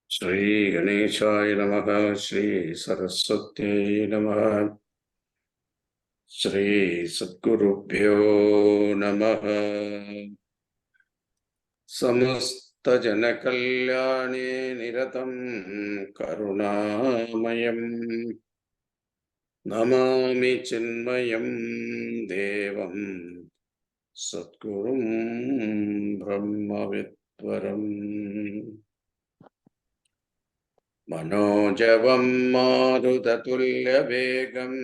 Shri Ganeshaya Namaha, Shri Saraswatyai Namaha, Shri Sadgurubhyo Namaha. Samasta Janakalyane Niratam Karunamayam Namami Chinmayam Devam Satgurum Brahmavidvaram Manojavam Marudatulyabegam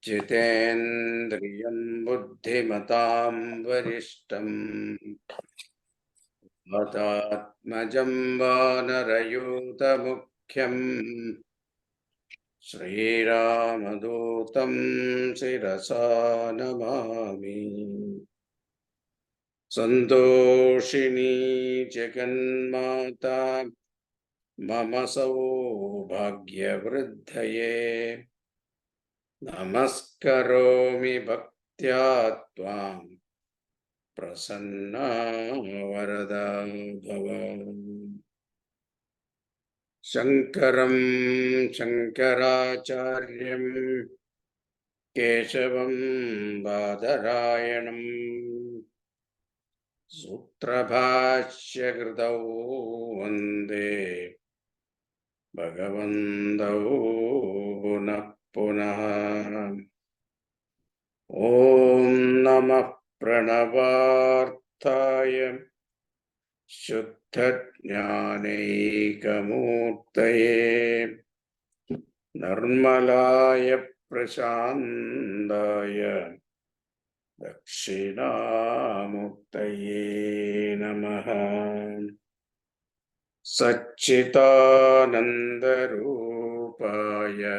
Jitendriyam Buddhimatam Varishtam Vatatmajam Vanarayutamukhyam Sri Ramadutam Sirasa Namami Santoshini Jaganmata Mama Saubhagyavriddhaye Namaskaromi Bhaktya Tvam Prasanna Varada Bhava Shankaram Shankaracharyam Keshavam Badarayanam Sutrabhashya Kritau Vande Bhagavantau Punah Punah. Om Namah Pranavarthaya Shuddha-jnaneikamurtaye Nirmalaya Prashandaya Dakshinamurtaye Namaha. Satchitananda-rupaya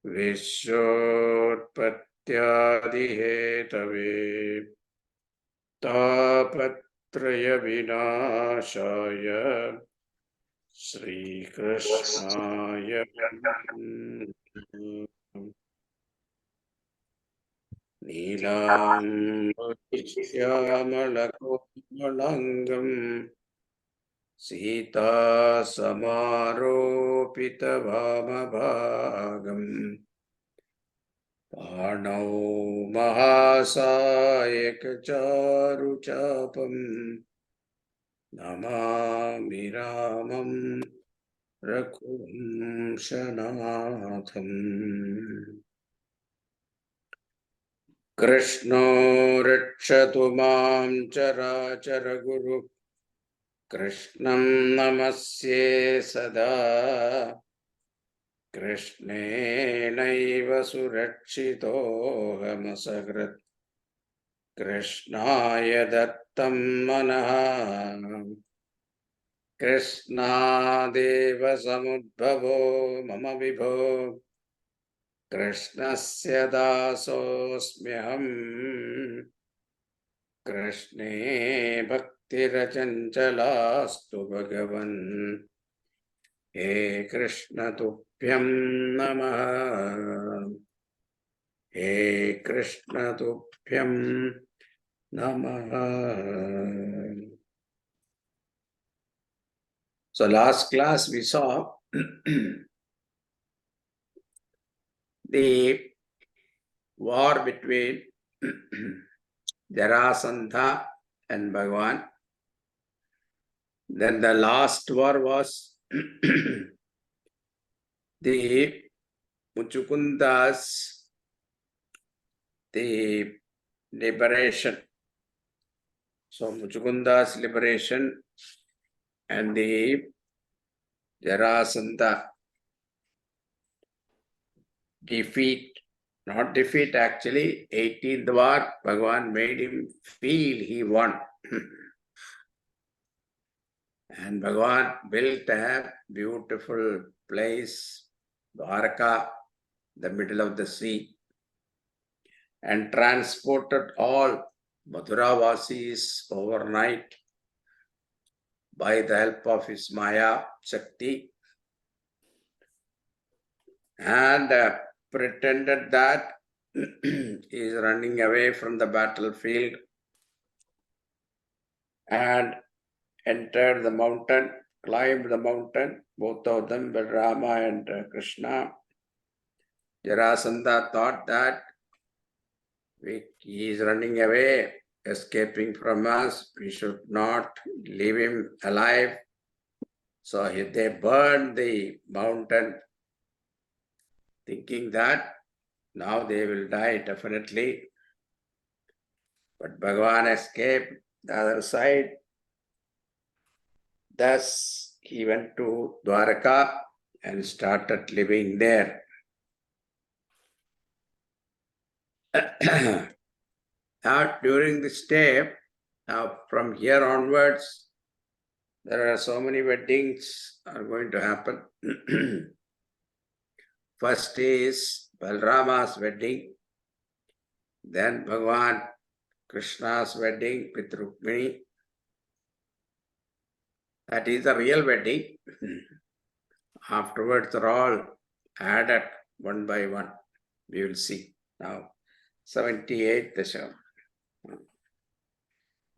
Vishwotpattyadi-hetave Tapatraya Vinashaya Sri Krishnaya Nilam Vishyamalakotmalangam Sita Samaropita Vamabhagam Panau Mahasayakacharu Chapam Namami Ramam Raghum Shanatham. Krishna Rakshatu Mam Charachara Guru Krishnam Namasye Sada Krishne Naiva Surakshito Hamasagrat Krishnaya Dattam Manaha Krishna Deva Samudbhavo Mama Vibho Krishnasya Dasosmyaham Krishne Bhaktirachanchalastu Bhagavan He Krishna Tubhyam Namaha He Krishna Tubhyam Namaha. So last class we saw the war between Jarasandha and Bhagavan. Then the last war was the Muchukunda's the liberation. So Muchukunda's liberation and the Jarasandha defeat, not defeat actually, 18th war, Bhagavan made him feel he won. And Bhagavan built a beautiful place, Dwarka, the middle of the sea, and transported all Madhuravasis overnight by the help of his Maya Shakti, and pretended that he is running away from the battlefield and entered the mountain, climbed the mountain, both of them, Balrama and Krishna. Jarasandha thought that he is running away, escaping from us. We should not leave him alive. So they burned the mountain, thinking that now they will die definitely. But Bhagavan escaped the other side. Thus, he went to Dwaraka and started living there. Now, during this stay, now from here onwards, there are so many weddings are going to happen. First is Balrama's wedding, then Bhagavan Krishna's wedding with Rukmini. That is the real wedding. Afterwards, they're all added one by one. We will see. Now, 78th Dasham.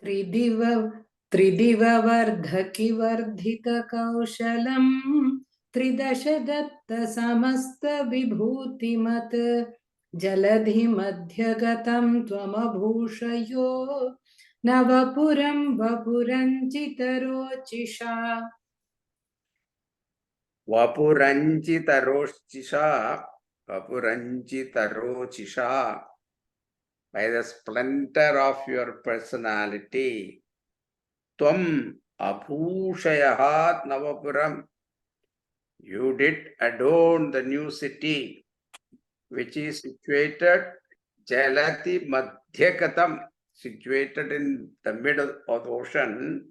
त्रिदिववर्धकिवर्धितकौशलम् त्रिदशदत्तसमस्तविभूतिमत् जलधिमध्यगतं त्वमभूषयो नवपुरं वपुरञ्चितरोचिषा Vapuranchitarochisa, by the splendor of your personality, Tvam abhushayahat navapuram, you did adorn the new city, which is situated Jalati Madhyakatam, situated in the middle of the ocean.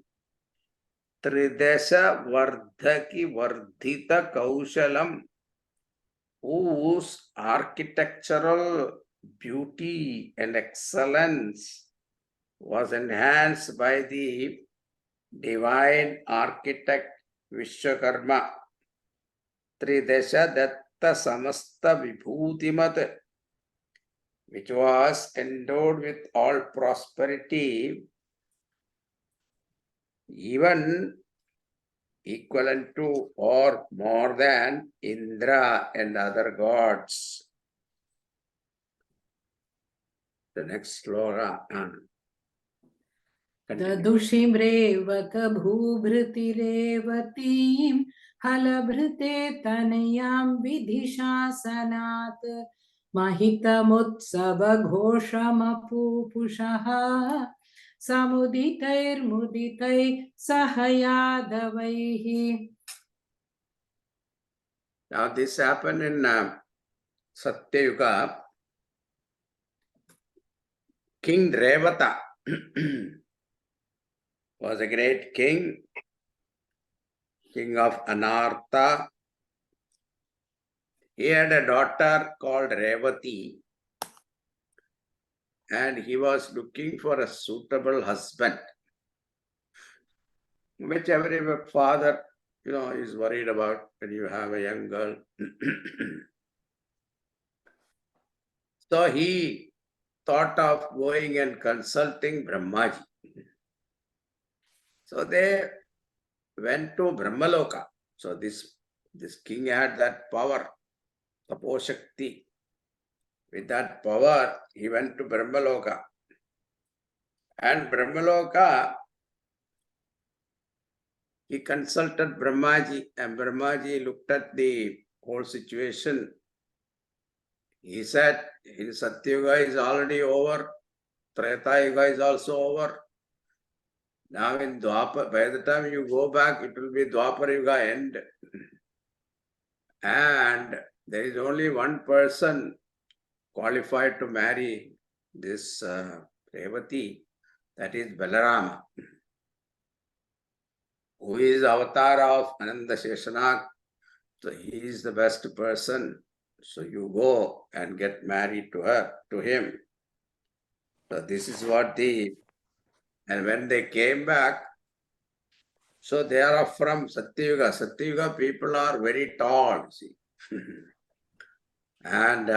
Tridesha Vardhaki Vardhita Kaushalam, whose architectural beauty and excellence was enhanced by the divine architect Vishwakarma. Tridesha Datta Samasta Vibhutimat, which was endowed with all prosperity, even equivalent to or more than Indra and other gods. The next sloka. ददुषिं रेवक भूभृतिरेवतीं हलभृते तनयां विधिशासनात् महितमुत्सवघोषमपूपुषः समुदितैर्मुदितैः सह यादवैः. Now this happened in Satyayuga. King Revata was a great king, king of Anartha. He had a daughter called Revati, and he was looking for a suitable husband, which every father, is worried about when you have a young girl. So he thought of going and consulting Brahmaji. So they went to Brahmaloka. So this king had that power, Taposhakti. With that power, he went to Brahmaloka. And Brahmaloka, he consulted Brahmaji, and Brahmaji looked at the whole situation. He said, in Satyuga is already over, Treta Yuga is also over. Now in Dwapar, by the time you go back, it will be Dwapar Yuga end. And there is only one person qualified to marry this Revati, that is Balarama, who is avatar of Ananda Sheshanak. So he is the best person. So you go and get married to him. So this is what and when they came back, so they are from Satyuga. Satyuga people are very tall, see. And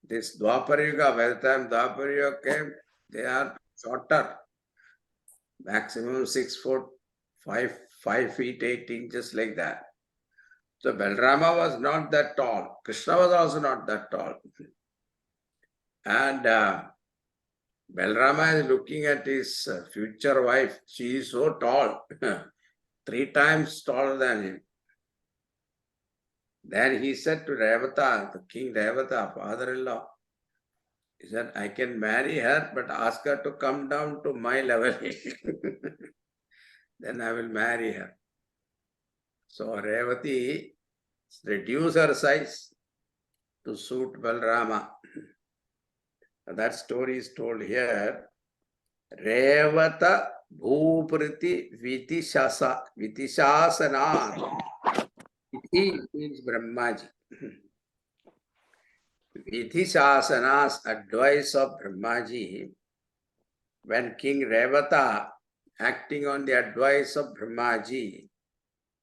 this Dwapara Yuga, by the time Dwapara Yuga came, they are shorter, maximum 6 foot, 5 feet 8 inches, like that. So Balarama was not that tall. Krishna was also not that tall. And Balarama is looking at his future wife. She is so tall, 3 times taller than him. Then he said to Revata, the king Revata, father-in-law, he said, I can marry her, but ask her to come down to my level. Then I will marry her. So Revati reduced her size to suit Balarama. That story is told here. Revata Bhupriti Vitishasana. Iti means Brahmaji. Vitishasana's advice of Brahmaji, when King Revata, acting on the advice of Brahmaji,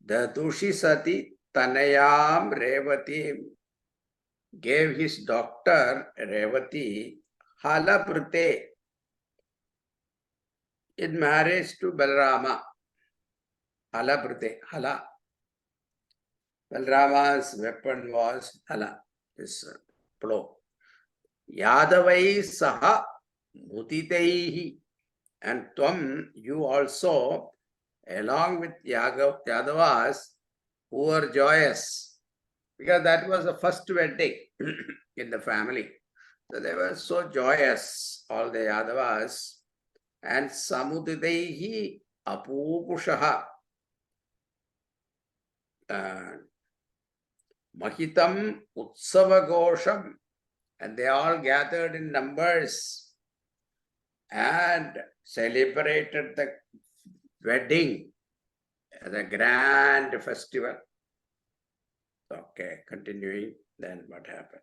the Dushisati Tanayam Revati gave his daughter Revati Halaprite in marriage to Balarama. Halaprite, Hala. Balarama's weapon was Hala, this plow. Yadavai saha muditaihi, and tvam, you also, along with Yadavas, who were joyous, because that was the first wedding in the family. So they were so joyous, all the Yadavas. And samuditaihi apupushaha, mahitam utsavagosham, and they all gathered in numbers and celebrated the wedding as a grand festival. Okay, continuing, then what happened?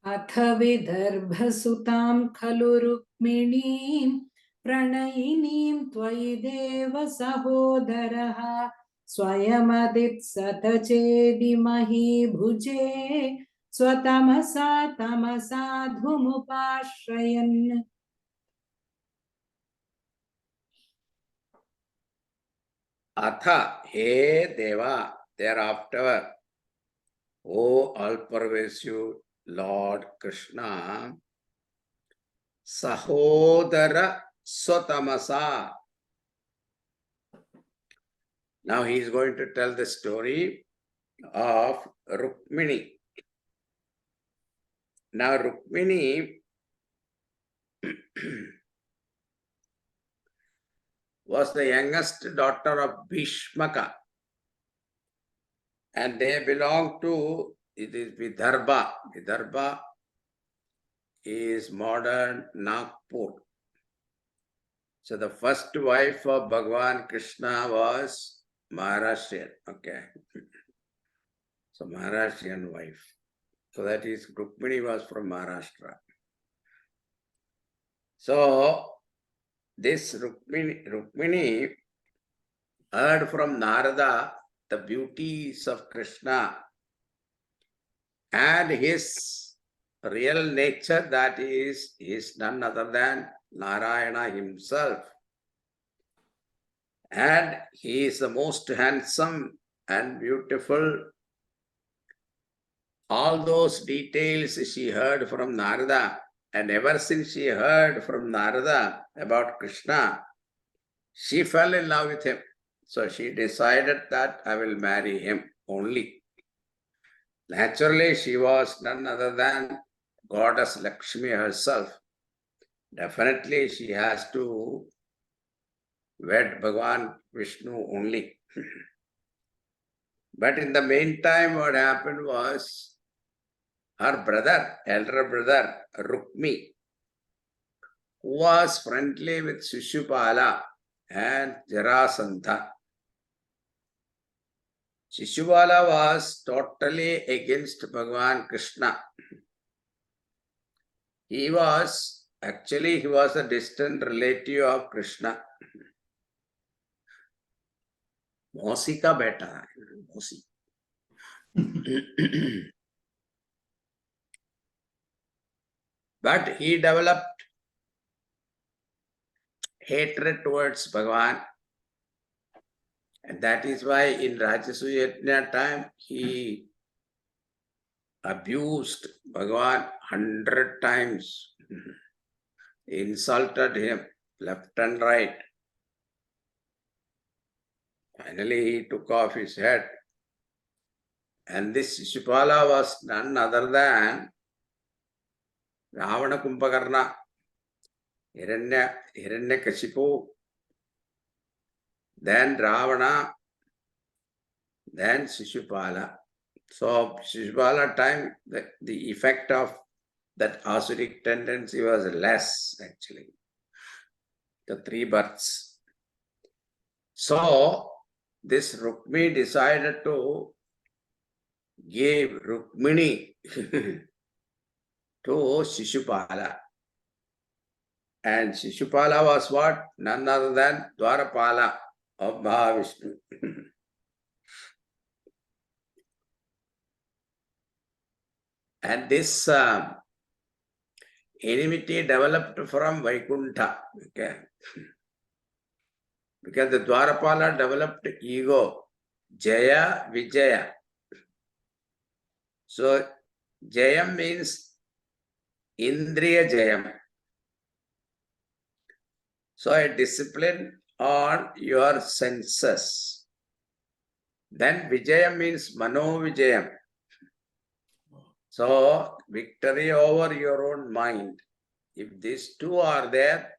Atha vidarbhasutam khalu rukminim pranayinim tvayi deva sahodaraha swayamadit satachedi mahi bhuje swatamasa tamasa dhumupashrayan. Atha, he Deva, thereafter, O all-pervasive Lord Krishna, Sahodara Swatamasa. Now he is going to tell the story of Rukmini. Now Rukmini was the youngest daughter of Bhishmaka, and they belong to, it is Vidarbha. Vidarbha is modern Nagpur. So the first wife of Bhagavan Krishna was Maharashtrian. Okay. So Maharashtrian wife. So that is, Rukmini was from Maharashtra. So this Rukmini heard from Narada the beauties of Krishna and his real nature, that is none other than Narayana himself. And he is the most handsome and beautiful. All those details she heard from Narada, and ever since she heard from Narada about Krishna, she fell in love with him. So she decided that I will marry him only. Naturally, she was none other than Goddess Lakshmi herself. Definitely she has to wed Bhagavan Vishnu only. But in the meantime, what happened was, her brother, elder brother, Rukmi, who was friendly with Shishupala and Jarasandha. Shishupala was totally against Bhagavan Krishna. He was a distant relative of Krishna. Mausi ka beta, Mausi. But he developed hatred towards Bhagavan. And that is why in Rajasuya time he abused Bhagavan 100 times. He insulted him left and right. Finally, he took off his head. And this Shishupala was none other than Ravana Kumbhakarna, Hiranyakashipu, then Ravana, then Shishupala. So Shishupala time, the effect of that asuric tendency was less actually. The three births. So this Rukmi decided to give Rukmini to Shishupala. And Shishupala was what? None other than Dwarapala of Mahavishnu. And this enmity developed from Vaikuntha. Okay. Because the Dwarapala developed ego. Jaya, Vijaya. So, Jayam means Indriya Jayam. So, a discipline on your senses. Then Vijayam means Mano Vijayam. So, victory over your own mind. If these two are there,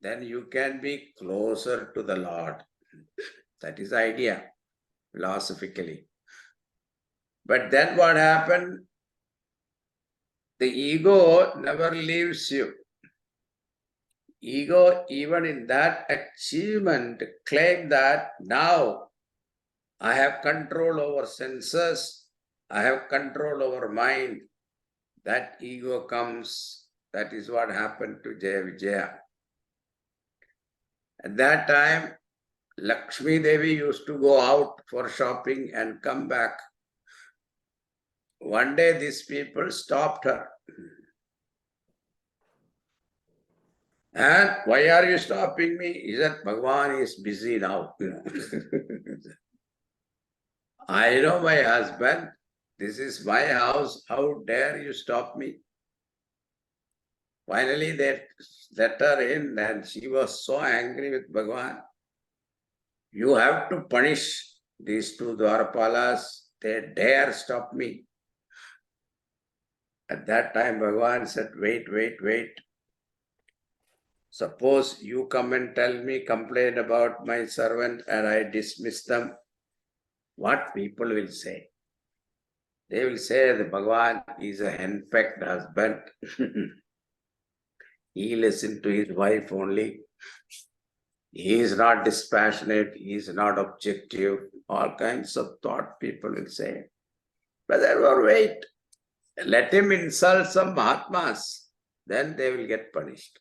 then you can be closer to the Lord. That is the idea, philosophically. But then what happened? The ego never leaves you. Ego, even in that achievement, claim that now I have control over senses, I have control over mind. That ego comes. That is what happened to Jaya Vijaya. At that time, Lakshmi Devi used to go out for shopping and come back. One day these people stopped her. And why are you stopping me? He said, Bhagavan is busy now. I know my husband. This is my house. How dare you stop me? Finally, they let her in and she was so angry with Bhagavan. You have to punish these two Dwarapalas. They dare stop me. At that time, Bhagavan said, wait. Suppose you come and tell me, complain about my servant and I dismiss them. What people will say? They will say that Bhagavan is a henpecked husband. He listens to his wife only. He is not dispassionate. He is not objective. All kinds of thought people will say. But therefore, wait. Let him insult some Mahatmas. Then they will get punished.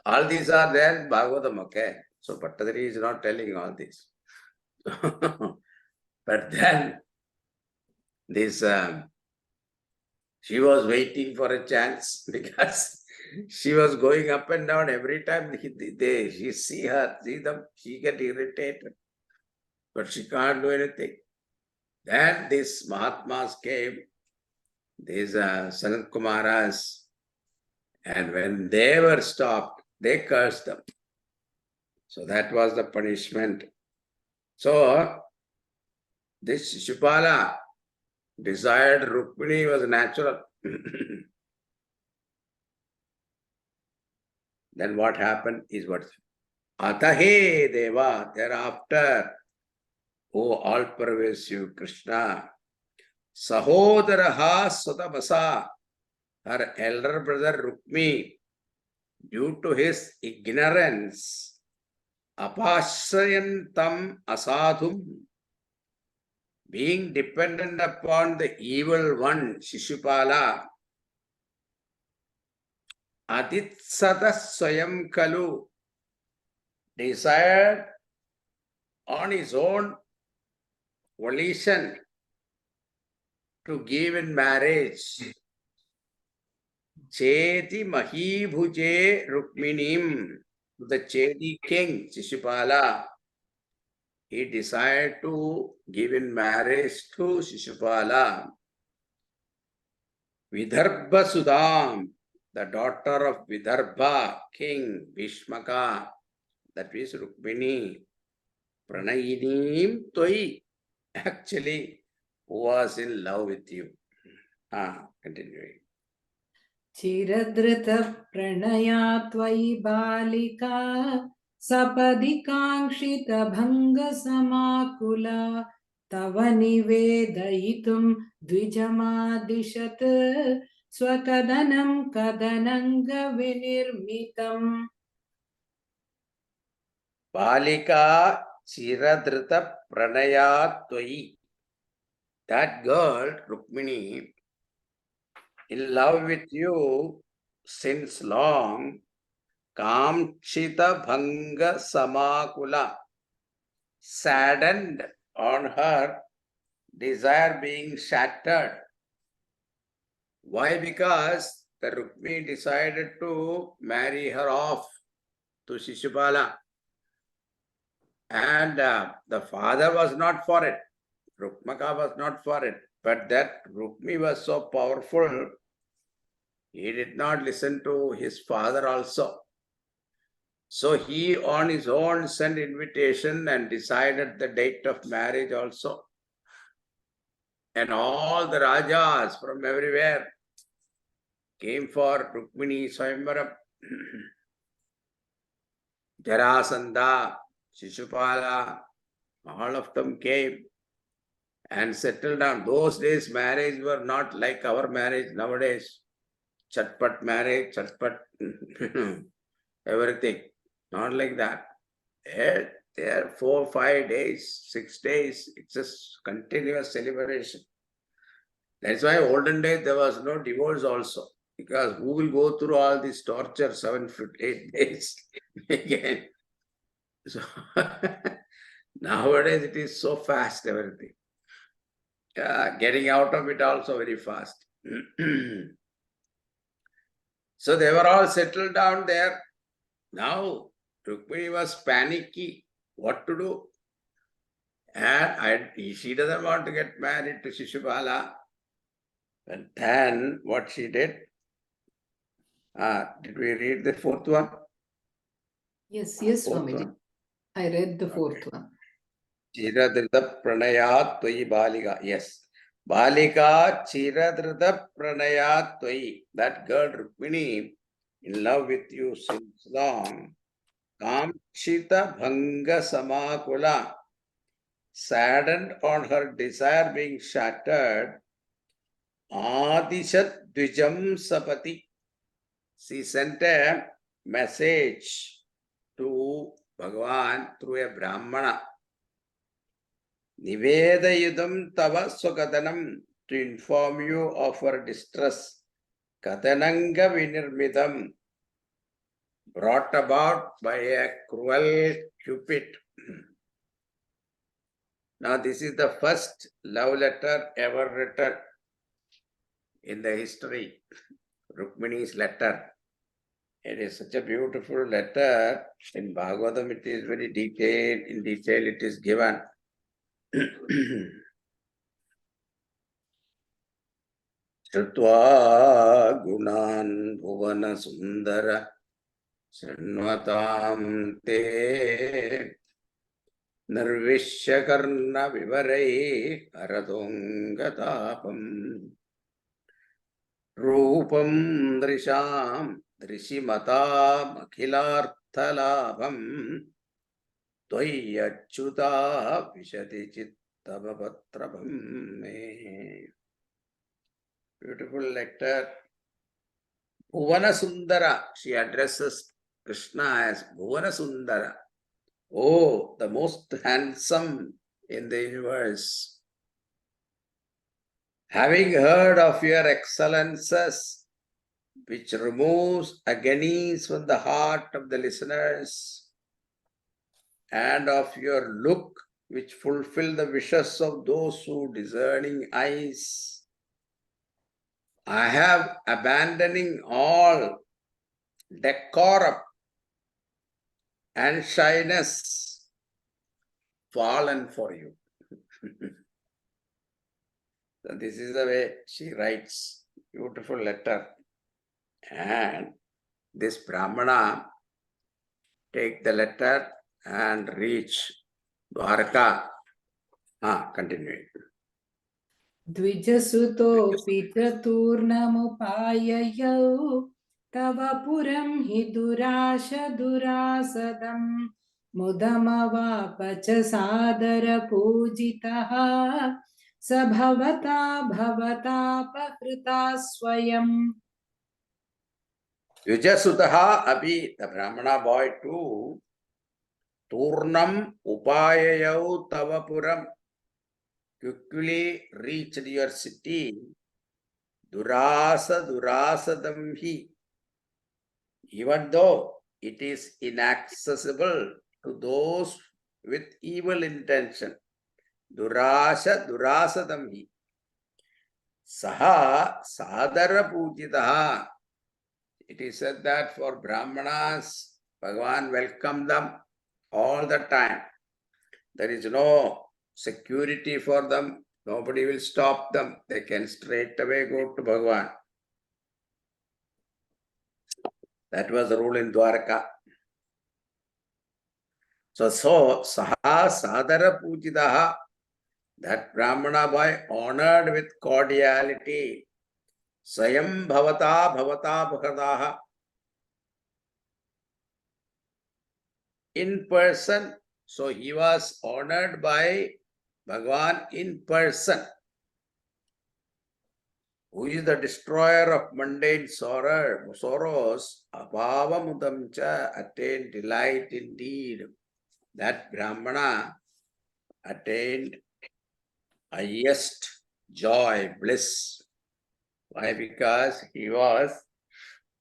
All these are there in Bhagavatam, okay? So Bhattadari is not telling all this. But then this she was waiting for a chance because she was going up and down every time she see them, she get irritated. But she can't do anything. Then these Mahatmas came, these Sanat Kumaras, and when they were stopped, they cursed them. So that was the punishment. So this Shishupala desired Rukmini was natural. Then what happened is what? Atahe Deva, thereafter, O all-pervasive Krishna, Sahodaraha Sutamasa, her elder brother Rukmi, due to his ignorance, Apashayantam Asadhum, being dependent upon the evil one, Shishupala, Aditsata Swayam Kalu, desired on his own volition to give in marriage Cheti Mahibhuje Rukminim, the Chedi king, Shishupala, he decided to give in marriage to Shishupala, Vidarbha Sudam, the daughter of Vidarbha king Bhishmaka, that is Rukmini, Pranayinim Toi, actually, who was in love with you. Continuing. चिरधृत Pranaya त्वयि बालिका सपदि काङ्क्षित भङ्ग समाकुला तव निवेदयितुं द्विजमादिशत् स्वकदनं कदनङ्गविनिर्मितम् Balika Chiradrita Pranaya Twai. That girl, Rukmini, in love with you since long, Kamchita Bhanga Samakula, saddened on her desire being shattered. Why? Because the Rukmini decided to marry her off to Shishupala. And the father was not for it. Rukmaka was not for it. But that Rukmi was so powerful, he did not listen to his father also. So he on his own sent invitation and decided the date of marriage also. And all the Rajas from everywhere came for Rukmini Swayamvaram. Jarasandha, Shishupala, all of them came and settled down. Those days marriage were not like our marriage nowadays. Chatpat marriage, chatpat everything. Not like that. There 4, 5 days, 6 days, it's a continuous celebration. That's why olden days there was no divorce also. Because who will go through all this torture 7, 8 days again? So nowadays it is so fast, everything. Getting out of it also very fast. So they were all settled down there. Now Rukmini was panicky. What to do? And she doesn't want to get married to Shishupala. And then what she did? Did we read the fourth one? Yes, Fourth Swamiji. one. I read the fourth one. Chiradrita Pranaya Twai Balika. Yes. Balika Chiradrita Pranaya Twai. That girl Rukmini, in love with you since long. Kamchita Bhanga Samakula, saddened on her desire being shattered. Adishat Dvijam Sapati. She sent a message to Bhagavan through a Brahmana. Nivedayudam tava swakadanam, to inform you of her distress. Kadananga vinirmidam, brought about by a cruel Cupid. Now this is the first love letter ever written in the history, Rukmini's letter. It is such a beautiful letter. In Bhagavatam it is very detailed, in detail it is given. Shrutva gunan bhuvana sundara srinvatam te nirvishya karna vivarai haradungatapam rupam drisham drishimatam akhilarthalabham tvayachyuta vishati chittavapatrabham me. Beautiful letter. Bhuvana Sundara. She addresses Krishna as Bhuvana Sundara. Oh, the most handsome in the universe. Having heard of your excellences, which removes agonies from the heart of the listeners, and of your look, which fulfill the wishes of those who discerning eyes, I have abandoning all decorum and shyness fallen for you. So this is the way she writes. Beautiful letter. And this Brahmana take the letter and reach Dwarka. Continue. द्विजसुतोऽपि चतुर्णमुपाययौ तव पुरं हि दुरासदम् मुदमवाप च सादरपूजितः स भवतापहृता स्वयम्. Vijasutaha Abhi, the Brahmana boy too, Turnam Upayayau Tavapuram, quickly reached your city, Durasadamhi, even though it is inaccessible to those with evil intention. Durasadamhi. Saha Sadara Pujitaha. It is said that for Brahmanas, Bhagavan welcomed them all the time. There is no security for them. Nobody will stop them. They can straight away go to Bhagavan. That was the rule in Dwarka. So Saha Sadara Pujitaha, that Brahmana boy honored with cordiality. Sayam Bhavata Bhakradaha. In person, so he was honored by Bhagavan in person. Who is the destroyer of mundane sorrows? Abhavamudam cha, attained delight indeed. That Brahmana attained highest joy, bliss. Why? Because he was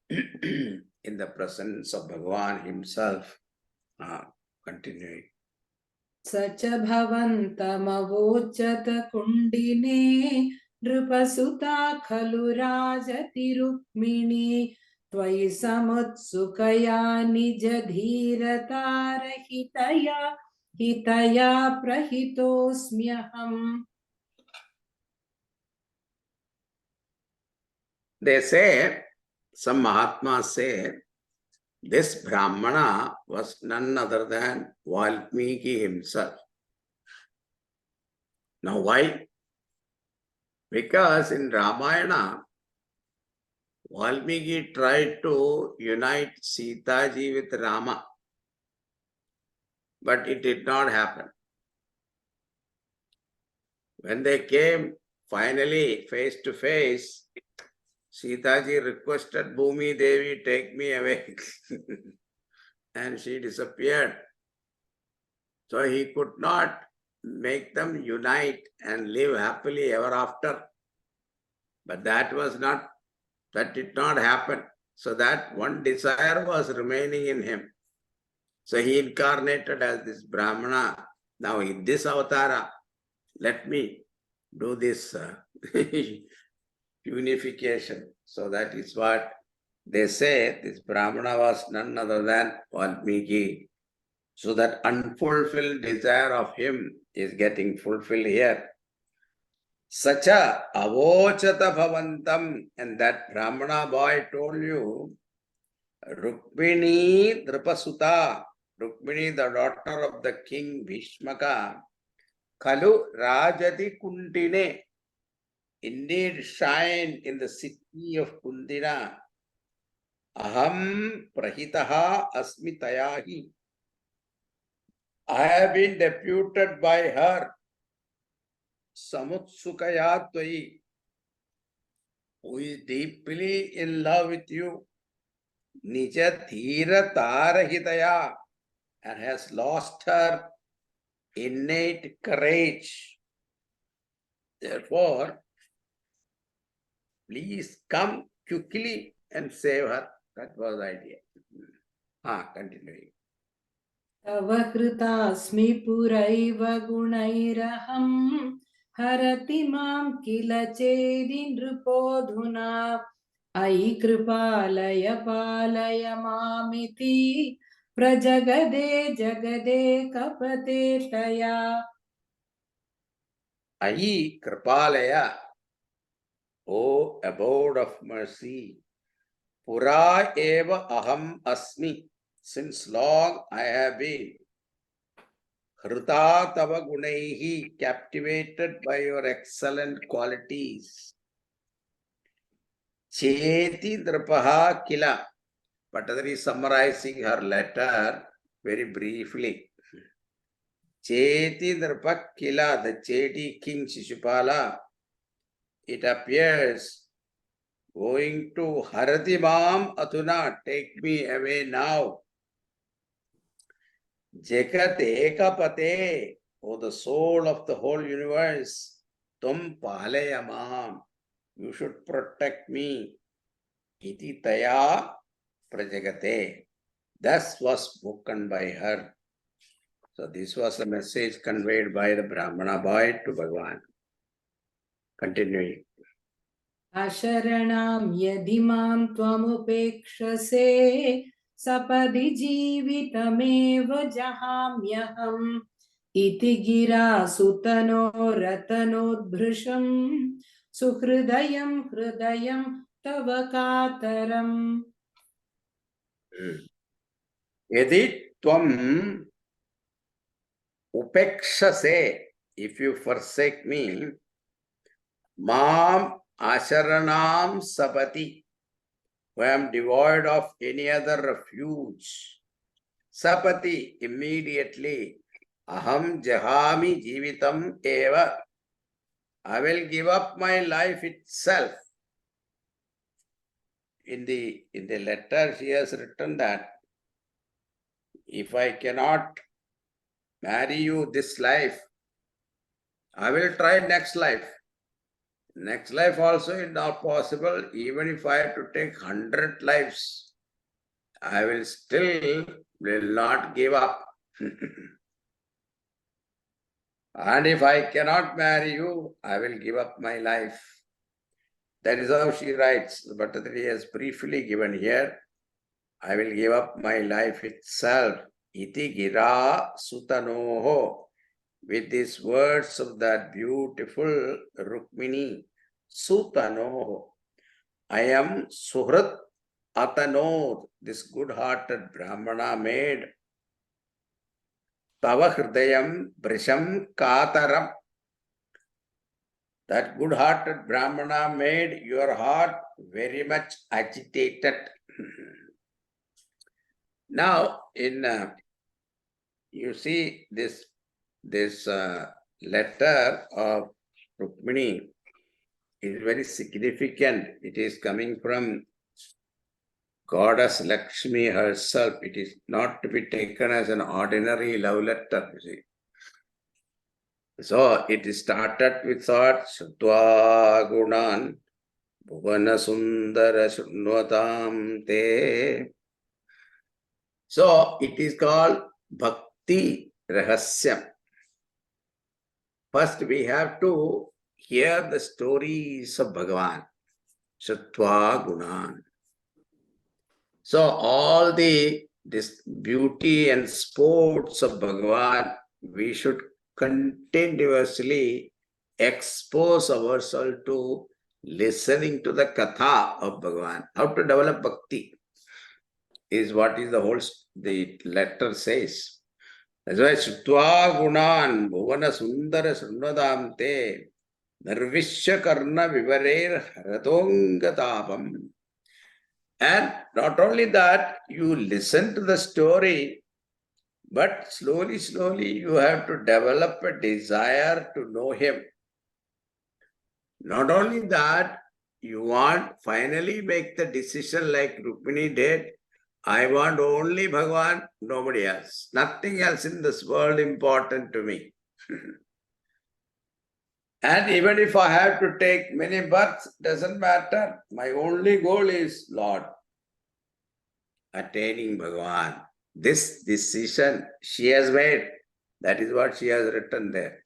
in the presence of Bhagavan himself. Continuing. सच भवन्तमवोचत कुण्डिने नृपसुता खलु राजतिरुक्मिणी त्वयि समुत्सुकया निजधीरतारहितया प्रहितोऽस्म्यहम्. They say, some Mahatmas say, this Brahmana was none other than Valmiki himself. Now why? Because in Ramayana, Valmiki tried to unite Sita ji with Rama, but it did not happen. When they came finally face to face, Sita ji requested Bhumi Devi, take me away. And she disappeared. So he could not make them unite and live happily ever after. But that did not happen. So that one desire was remaining in him. So he incarnated as this Brahmana. Now in this avatara, let me do this unification. So that is what they say. This Brahmana was none other than Valmiki. So that unfulfilled desire of him is getting fulfilled here. Sacha avochata bhavantam, and that Brahmana boy told you, Rukmini Drupasuta, Rukmini, the daughter of the king Bhishmaka, Kalu Rajati Kuntine, indeed shine in the city of Kundina. Aham Prahitaha Asmitayahi. I have been deputed by her, Samutsukaya Tvai, who is deeply in love with you, Nija Dhira Tarahitaya, and has lost her innate courage. Therefore, please come quickly and save her. That was the idea. Continuing. तव कृतास्मि पुरैव गुणैरहम् हरति मां किल चेदि नृपोऽधुना अयि कृपालय पालय मामिति प्रजगदे जगदे कपते तया Ayi Kripalaya, O abode of mercy, Pura eva aham asmi, since long I have been Hrita tava gunaihi, captivated by your excellent qualities. Cheti nripaha kila. Patadari is summarizing her letter very briefly. Cheti nripa kila, the Cheti king Shishupala, it appears going to Haratimam Atuna, take me away now. Jagat Ekapate, O the soul of the whole universe, Tum Palayamam, you should protect me. Iti Taya Prajagate. Thus was spoken by her. So this was the message conveyed by the Brahmana boy to Bhagavan. Continuing. अशरणां यदि मां त्वमुपेक्षसे सपदि जीवितमेव जहाम्यहम् इति गिरा सुतनो रतनोद्भृशं सुहृदयं हृदयं तव कातरम् Yadi Tvam Upekshase, if you forsake me, Mam Asharanam Sapati, who am devoid of any other refuge. Sapati, immediately, Aham Jahami Jivitam Eva, I will give up my life itself. In the letter, she has written that if I cannot marry you this life, I will try next life. Next life also is not possible. Even if I have to take 100 lives, I will still not give up. And if I cannot marry you, I will give up my life. That is how she writes. But he has briefly given here, I will give up my life itself. Iti gira sutanoho. With these words of that beautiful Rukmini, sutanoho. I am Suhrat Atanod, this good-hearted Brahmana made Tava Hridayam Brisham Kataram. That good-hearted Brahmana made your heart very much agitated. Now, you see this letter of Rukmini is very significant. It is coming from Goddess Lakshmi herself. It is not to be taken as an ordinary love letter, you see. So it started with thoughts, Shrutva Gunan, Bhuvana Sundara Shrunvatam Te. So it is called Bhakti Rahasyam. First we have to hear the stories of Bhagavan, Shrutva Gunan. So all this beauty and sports of Bhagavan, we should continuously expose ourselves to listening to the katha of Bhagavan. How to develop bhakti is what is the letter says. That's why Shrutva Gunan Bhuvana Sundara Srunvadam Te Nirvishya Karna Vivarer Haratongatapam. And not only that, you listen to the story, but slowly, you have to develop a desire to know him. Not only that, you want finally make the decision like Rukmini did. I want only Bhagavan, nobody else. Nothing else in this world important to me. And even if I have to take many births, doesn't matter. My only goal is Lord, attaining Bhagavan. This decision she has made. That is what she has written there.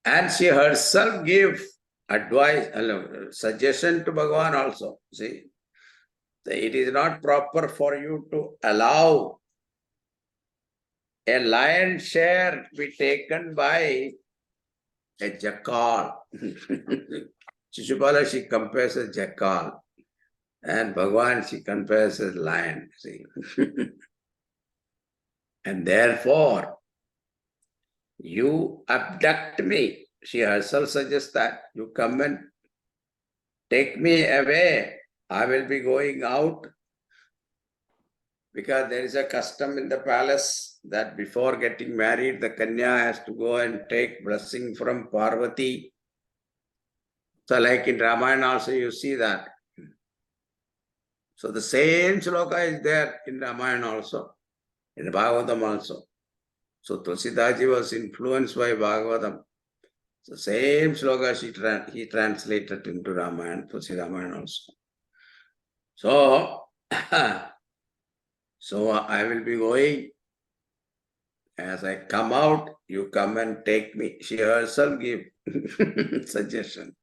And she herself gave advice, suggestion to Bhagavan also. See, it is not proper for you to allow a lion's share to be taken by a jackal. Shishupala she compares as jackal. And Bhagavan she compares as lion. See. And therefore, you abduct me. She herself suggests that you come and take me away. I will be going out, because there is a custom in the palace that before getting married, the Kanya has to go and take blessing from Parvati. So like in Ramayana also you see that. So the same shloka is there in Ramayana also, in Bhagavatam also. So Tulsidaji was influenced by Bhagavatam. The same shloka he translated into Ramayana, Tulsi Ramayana also. So, so I will be going. As I come out, you come and take me. She herself give suggestion.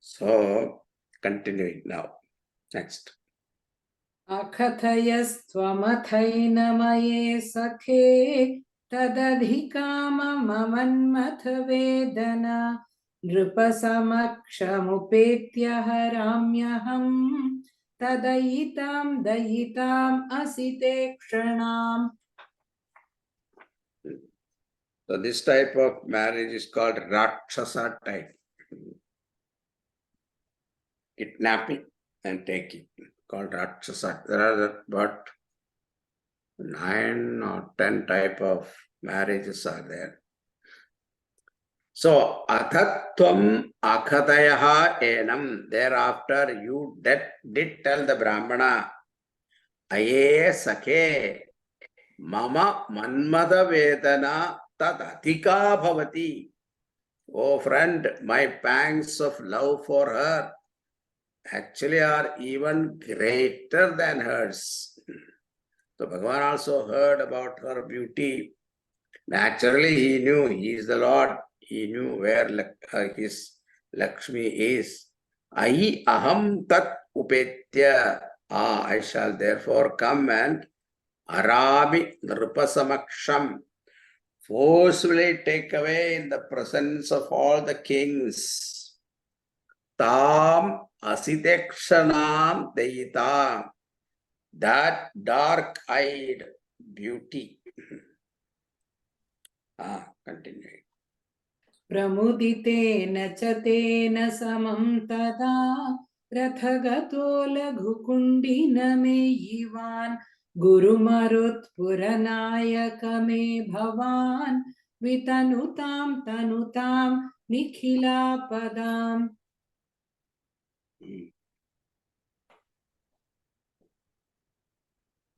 So, continuing now. Next. अकथयस्त्वमथैनमये सखे तदधिकाममन्मथ वेदना नृपसमक्षमुपेत्य हराम्यहम् तदयितां दयिताम् असिते क्षणाम्. So this type of marriage is called Rakshasa type. Kidnapping and taking, called Rakshasa. There are about 9 or 10 type of marriages are there. So, athatvam akhadayaha enam. Thereafter, you did tell the Brahmana, aye sakhe mama manmada vedana tad athika bhavati. Oh friend, my pangs of love for her actually are even greater than hers. So Bhagavan also heard about her beauty. Naturally, he knew he is the Lord. He knew where his Lakshmi is. Ai aham tat upetya. I shall therefore come and arami nrupasamaksham. Forcefully take away in the presence of all the kings. Tam asitekshanam deyitam. That dark-eyed beauty. Continuing. प्रमुदितेन च तेन समं तदा रथगतो लघुकुण्डिनमेयिवान् गुरुमरुत्पुरनायक मे भवान् वितनुतां तनुतां निखिलापदाम्.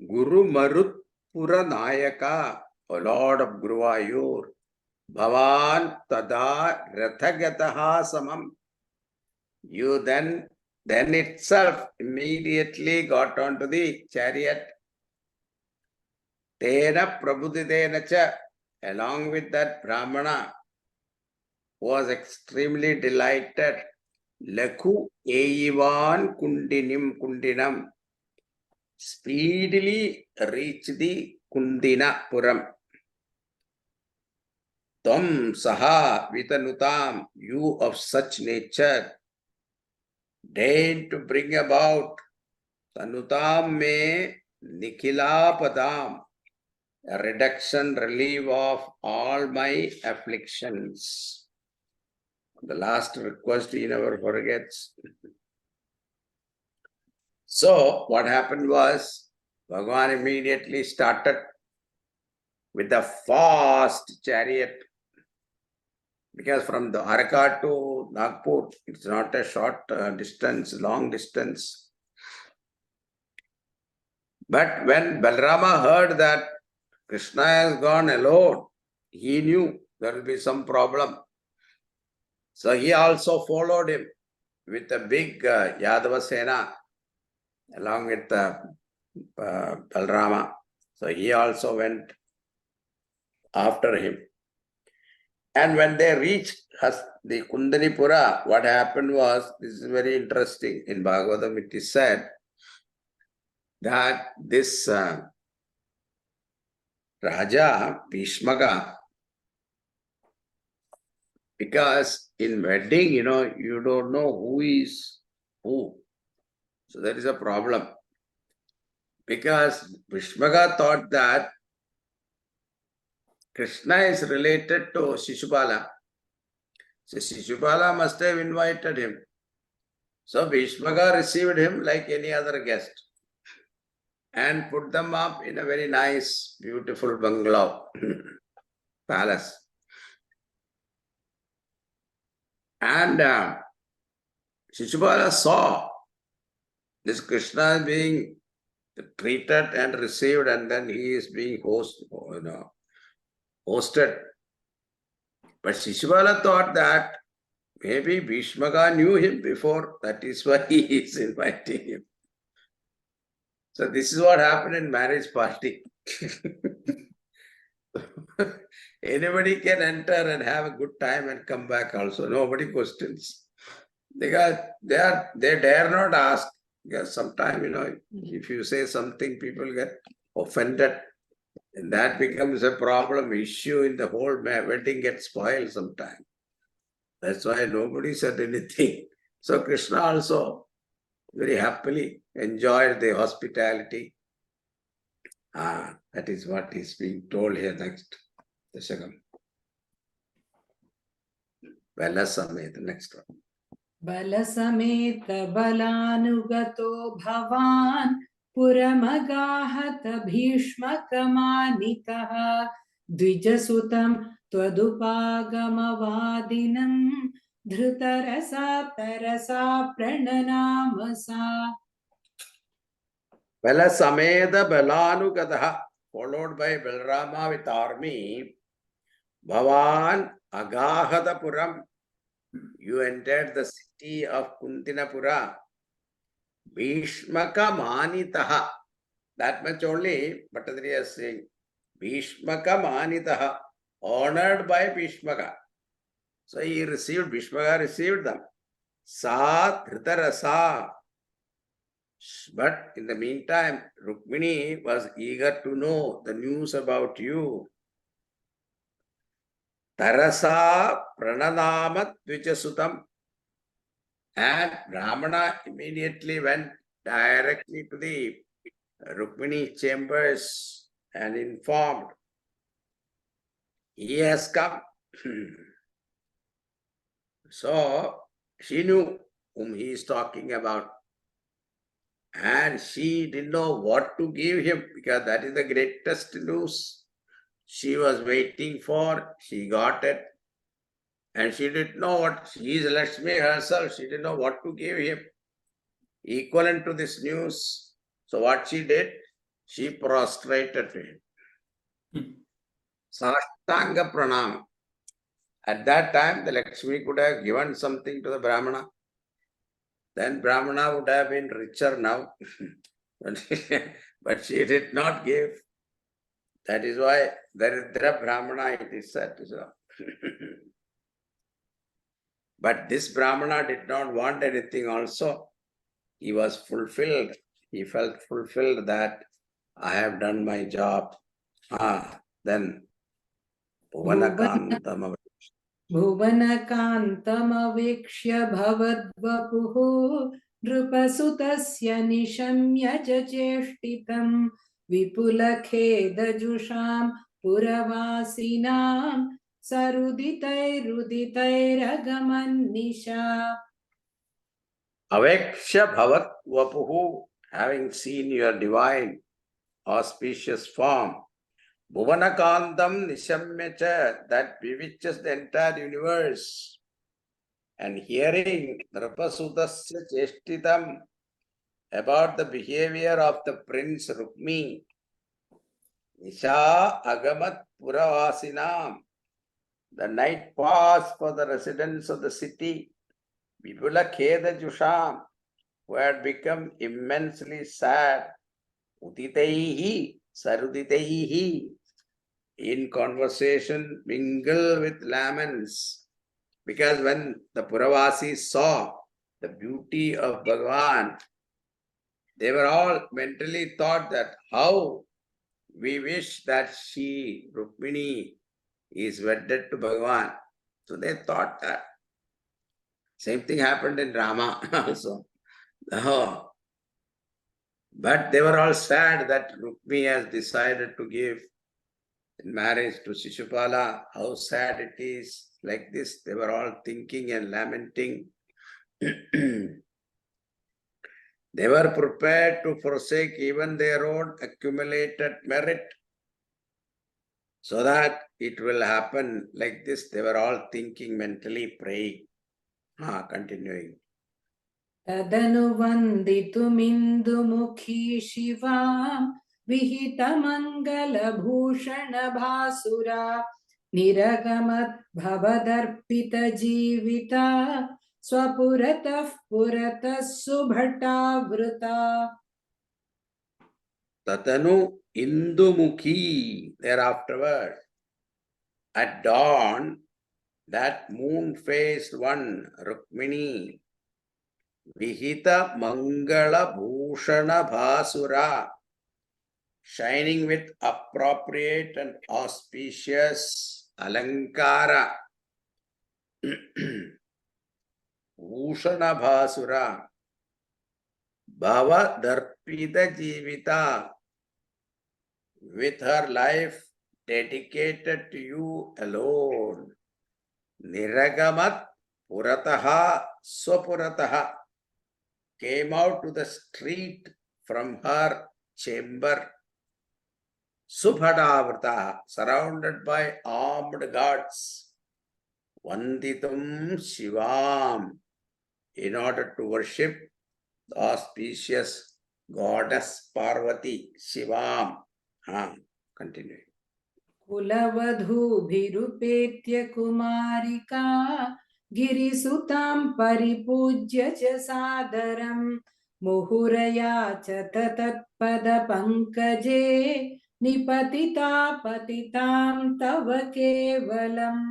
Guru Marutpuranayaka, O Lord of Guruvayur, Bhavan Tada Rathagataha Samam. You then itself immediately got onto the chariot. Tena Prabhuditena cha, along with that Brahmana, was extremely delighted. Lakhu Eivan Kundinam. Speedily reach the Kundina Puram. Tam saha vitanutam, you of such nature, deign to bring about tanutam me nikhilapadam, a reduction, relief of all my afflictions. The last request he never forgets. So, what happened was, Bhagavan immediately started with a fast chariot, because from the Dwarka to Nagpur, it's not a short distance, long distance. But when Balarama heard that Krishna has gone alone, he knew there will be some problem. So he also followed him with a big Yadava Sena, along with Balarama. So he also went after him. And when they reached the Kundanipura, what happened was, this is very interesting. In Bhagavatam it is said that this Raja Bhishmaka, because in wedding, you don't know who is who. So there is a problem. Because Bhishmaka thought that Krishna is related to Shishupala. So Shishupala must have invited him. So Bhishmaka received him like any other guest and put them up in a very nice, beautiful bungalow, palace. And Shishupala saw this Krishna being treated and received, and then he is being hosted. But Shishupala thought that maybe Bhishmaka knew him before, that is why he is inviting him. So this is what happened in marriage party. Anybody can enter and have a good time and come back also. Nobody questions. Because they dare not ask. Because sometimes, if you say something, people get offended. And that becomes a problem, issue in the whole wedding gets spoiled sometimes. That's why nobody said anything. So Krishna also very happily enjoyed the hospitality. That is what is being told here next. Dasakam. Balasamet, the next one. Balasameta balanugato bhavan puramagahata bhishmakamanitaha dvijasutam tvadupagamavadinam dhrutarasa tarasa prananamasa. Balasameda Balanugadaha, followed by Balrama with army. Bhavan Agahadapuram, you entered the city of Kuntinapura. Bhishmaka Manitaha, that much only Bhattacharya is saying. Bhishmaka Manitaha, honored by Bhishmaka. So he received, Bhishmaka received them. Sa Dhritarasa. But in the meantime, Rukmini was eager to know the news about you. Tarasa Prananamat Dvijasutam. And Brahmana immediately went directly to the Rukmini chambers and informed, he has come. So she knew whom he is talking about. And she didn't know what to give him, because that is the greatest news she was waiting for. She got it. And she didn't know what, she is Lakshmi herself, she didn't know what to give him equivalent to this news. So what she did, she prostrated to him. Sashtanga pranam. At that time, the Lakshmi could have given something to the Brahmana. Then Brahmana would have been richer now. But she did not give. That is why Daridra Brahmana, it is said. But this Brahmana did not want anything also. He was fulfilled. He felt fulfilled that I have done my job. Then Bhuvanakantam Bhuvanakantamavekshya bhavadvapuhu nrupasutasya nishamya checheshtitam vipulakhedajusam puravasinam saruditairuditairagamannisha. Aveksha Bhavat Vapuhu, having seen your divine auspicious form, Bhuvanakantam Nishamyacha, that bewitches the entire universe, and hearing Nrapasutasya Cheshtitam about the behavior of the Prince Rukmi, Nisha Agamat Puravasinam, the night passed for the residents of the city, Vipula Kheda Jusham, who had become immensely sad, Uditaihi, Saruditaihi, in conversation mingle with laments. Because when the Puravasis saw the beauty of Bhagavan, they were all mentally thought that how we wish that she, Rukmini, is wedded to Bhagavan. So they thought that. Same thing happened in Rama also. Oh. But they were all sad that Rukmi has decided to give in marriage to Shishupala. How sad it is. Like this, they were all thinking and lamenting. They were prepared to forsake even their own accumulated merit so that it will happen like this. They were all thinking, mentally praying. Continuing. तदनुवन्दितुमिन्दुमुखी शिवां विहितमङ्गलभूषणभासुरा निरगमद्भवदर्पितजीविता स्वपुरतः पुरतः सुभटावृता. Tatanu Indumukhi. Thereafterward, at dawn, that moon-faced one, Rukmini, Vihita Mangala Bhushana Bhasura, shining with appropriate and auspicious Alankara, Bhushana Bhasura, Bhava Darpita Jivita, with her life dedicated to you alone. Niragamat Purataha Swapurataha, came out to the street from her chamber. Subhadavrata, surrounded by armed guards. Vanditum Shivam, in order to worship the auspicious goddess Parvati, Shivam. Continue. कुलवधूभिरुपेत्य कुमारिका गिरिसुतां परिपूज्य च सादरं मुहुरया च तत्पदपङ्कजे निपतिता पतितां तव केवलम्.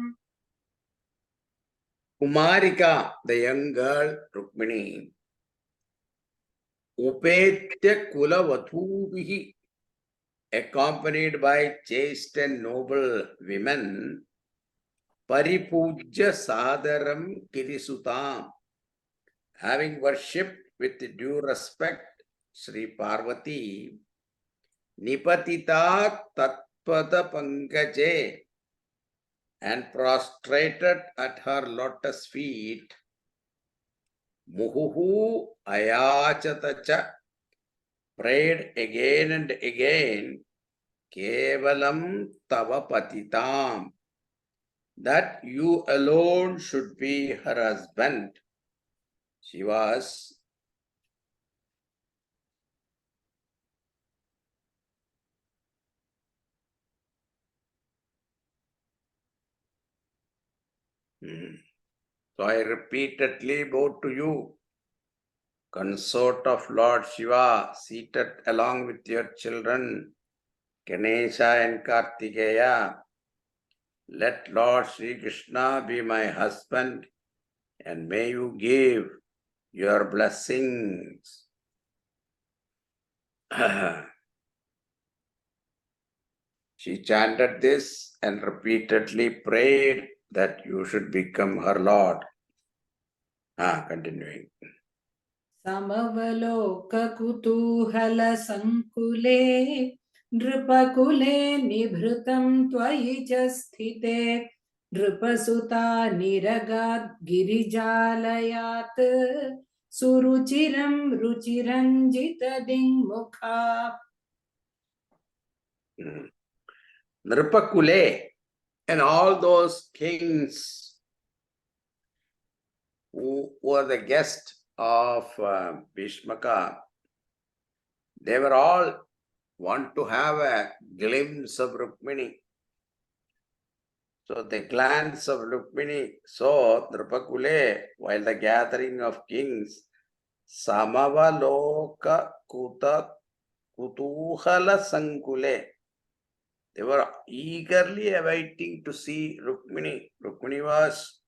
Kumarika, the young girl Rukmini, Upetya Kulavatubihi, accompanied by chaste and noble women, Paripujya Sadaram Kirisutam, having worshipped with due respect Sri Parvati, Nipatita Tatpada Pankaje, and prostrated at her lotus feet, Muhuhu Ayachatacha, prayed again and again, Kevalam Tava Patitam, that you alone should be her husband. She was So I repeatedly bow to you, consort of Lord Shiva, seated along with your children, Ganesha and Kartikeya. Let Lord Sri Krishna be my husband, and may you give your blessings. She chanted this and repeatedly prayed that you should become her Lord. Continuing. समवलोककुतूहलसङ्कुले नृपकुले निभृतं त्वयि च स्थिते नृपसुता निरगाद् गिरिजालयात् सुरुचिरं रुचिरञ्जितदिङ्मुखा. Nripakule and all those kings who were the guests of Bhishmaka, they were all want to have a glimpse of Rukmini. So the glance of Rukmini saw Nripakule while the gathering of kings, Samavaloka Kuta Kutuhala Sankule. They were eagerly awaiting to see Rukmini. Rukmini was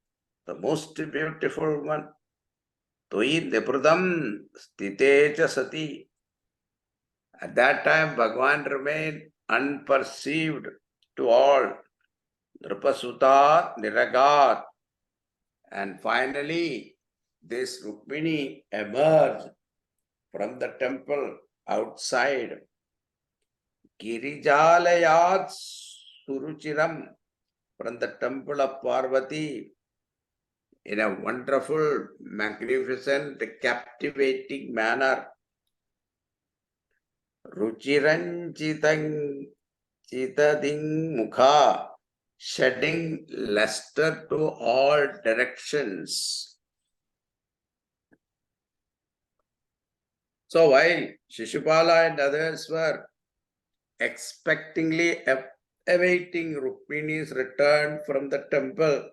the most beautiful one. Toi Deprudam Stiteja Sati. At that time, Bhagavan remained unperceived to all. Nrupasuta Niragat. And finally, this Rukmini emerged from the temple outside. Girijalayat Suruchiram, from the temple of Parvati, in a wonderful, magnificent, captivating manner. Ruchiranchitang Chitading Mukha, shedding luster to all directions. So while Shishupala and others were expectingly awaiting Rukmini's return from the temple,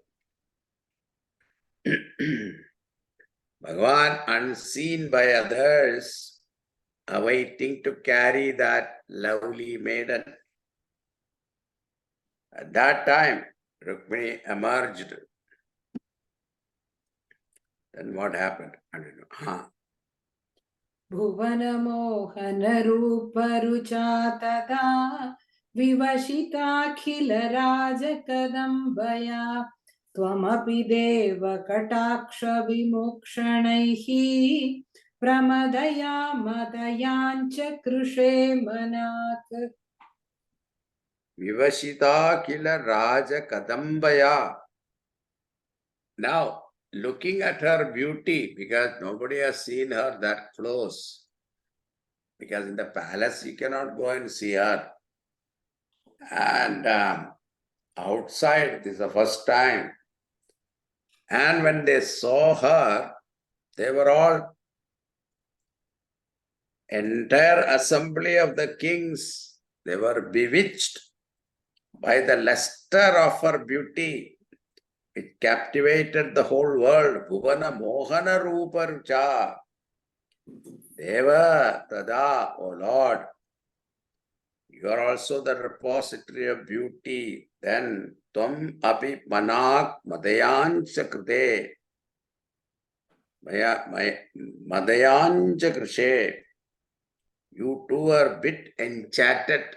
Bhagavan, unseen by others, awaiting to carry that lovely maiden. At that time, Rukmini emerged. Then what happened? I don't know. भुवनमोहनरूपरुचा तदा विवशिताखिलराजकदम्बया त्वमपि देव कटाक्षविमोक्षणैः प्रमदया मदयाञ्च कृषे मनात् Vivashita Kila Raja Kadambaya. Now, looking at her beauty, because nobody has seen her that close, because in the palace you cannot go and see her. And outside, this is the first time. And when they saw her, they were all, entire assembly of the kings, they were bewitched by the luster of her beauty. It captivated the whole world. Bhuvana Mohana Ruparucha. Deva Tada, O Lord. You are also the repository of beauty. Then Tvam Api Manak Madayancha Krite. Madayancha Krishe. You too are a bit enchanted.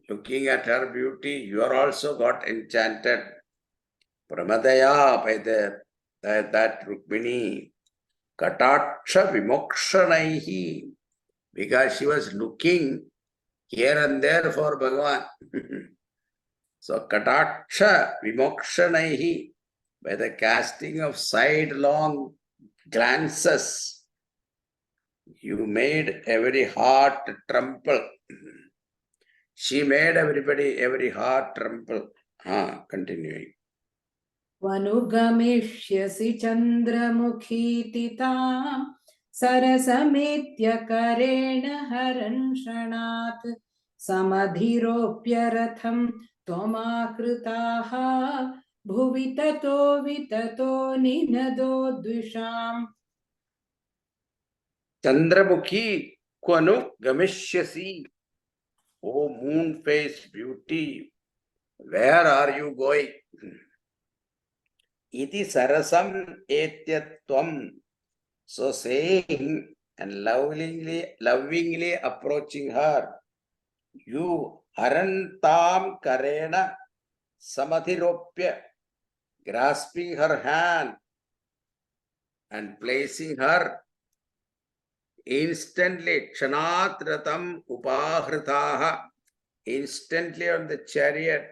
Looking at her beauty, you are also got enchanted. Pramadaya, by that Rukmini, Kataksha Vimokshanaihi, because she was looking here and there for Bhagavan. So Kataksha Vimokshanaihi, by the casting of sidelong glances, you made every heart tremble. She made every heart tremble. Continuing. वनुगमिष्यसि चन्द्रमुखीति तां सरसमेत्यकरेण हरन्षणात् समधिरोप्य रथं त्वमाकृताः भुवि ततो विततो निनदो द्विषाम् Chandramukhi Kwanu Gamishyasi. O moon-faced beauty, where are you going? Iti sarasam etyatvam. So saying and lovingly approaching her, you harantam karena samadhiropya, grasping her hand and placing her instantly, kshanat ratam upahritaha, instantly on the chariot,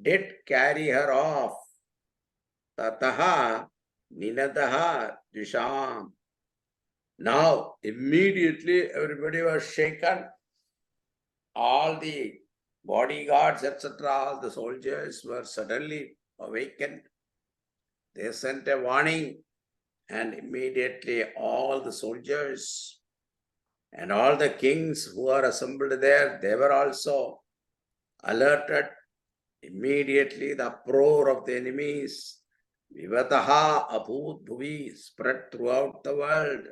did carry her off. Tataha ninadaha disham. Now, immediately everybody was shaken. All the bodyguards, etc., all the soldiers were suddenly awakened. They sent a warning, and immediately all the soldiers and all the kings who are assembled there, they were also alerted. Immediately the uproar of the enemies, Vivataha Abhut Bhuvi, spread throughout the world.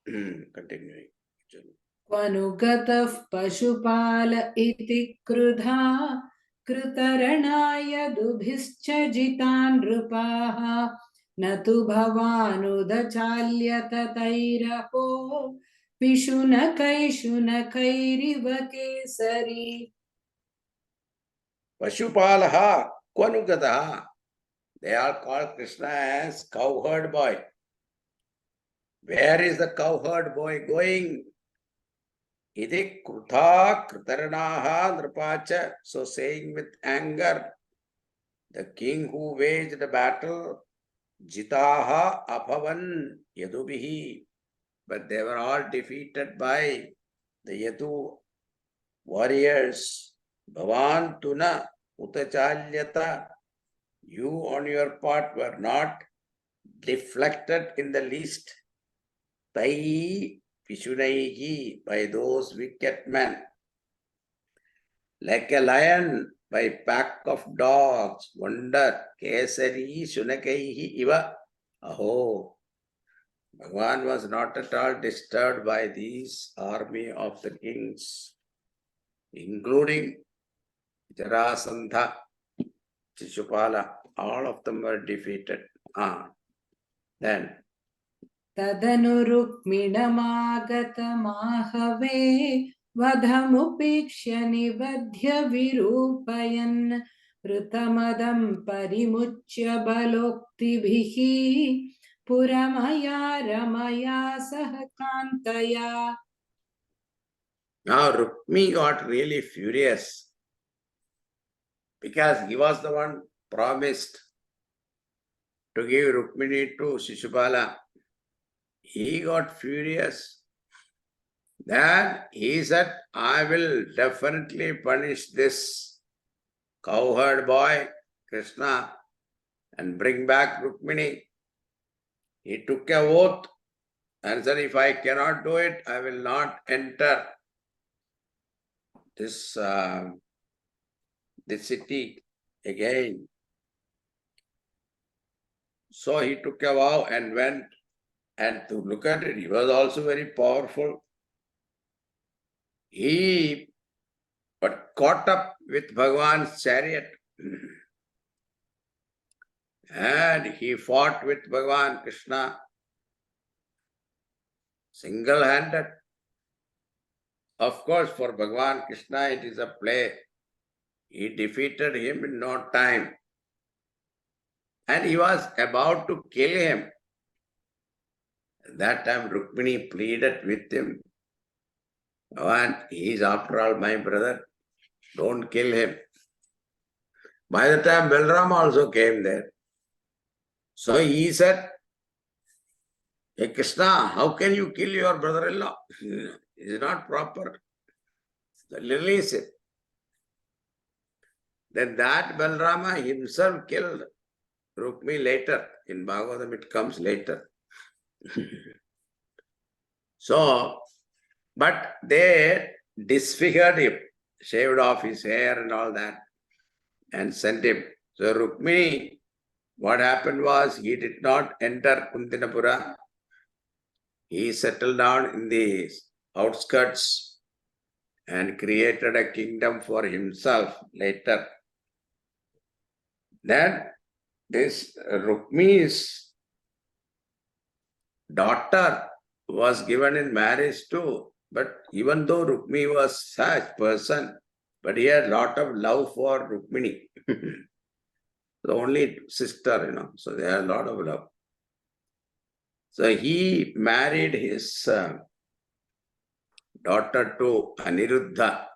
Continuing. क्वनुगतः पशुपाल इति क्रुधा कृतरणाय दुभिश्च जितान् नृपाः न तु भवानुदचाल्यत तैरहो पिशुनकैरिव Kesari. Pashupalaha Kwanugataha. They are called Krishna as cowherd boy. Where is the cowherd boy going? Iti krutha kritaranaha nripacha. So saying with anger, the king who waged the battle, jitaha abhavan yadubihi. But they were all defeated by the Yadu warriors. Bhavan tuna utachalyata. You on your part were not deflected in the least. Tai Vishunaihi, by those wicked men. Like a lion by pack of dogs, wonder, Kesari Shunakaihi Iva. Aho. Bhagavan was not at all disturbed by these army of the kings, including Jarasandha, Shishupala. All of them were defeated. Then तदनु रुक्मिणमागतमाहवे वधमुपीक्ष्य निबध्य विरूपयन् ऋतमदं परिमुच्य बलोक्तिभिः पुरमया रमया सह कान्तया. now Rukmi got really furious because he was the one promised to give Rukmini to Shishupala. He got furious. Then he said, I will definitely punish this cowherd boy, Krishna, and bring back Rukmini. He took a oath and said, if I cannot do it, I will not enter this city again. So he took a vow and went. And to look at it, he was also very powerful. He got caught up with Bhagavan's chariot. And he fought with Bhagavan Krishna single-handed. Of course, for Bhagavan Krishna, it is a play. He defeated him in no time. And he was about to kill him. At that time, Rukmini pleaded with him. Bhagavan, he is after all my brother. Don't kill him. By the time Balram also came there. So he said, hey Krishna, how can you kill your brother-in-law? It is not proper. So release it. Then that Balrama himself killed Rukmi later. In Bhagavatam it comes later. So, but they disfigured him, shaved off his hair and all that, and sent him. So Rukmini, what happened was, he did not enter Kuntinapura. He settled down in the outskirts and created a kingdom for himself later. Then this Rukmi's daughter was given in marriage too. But even though Rukmi was such person, but he had a lot of love for Rukmini. The only sister, so they had a lot of love. So he married his daughter to Aniruddha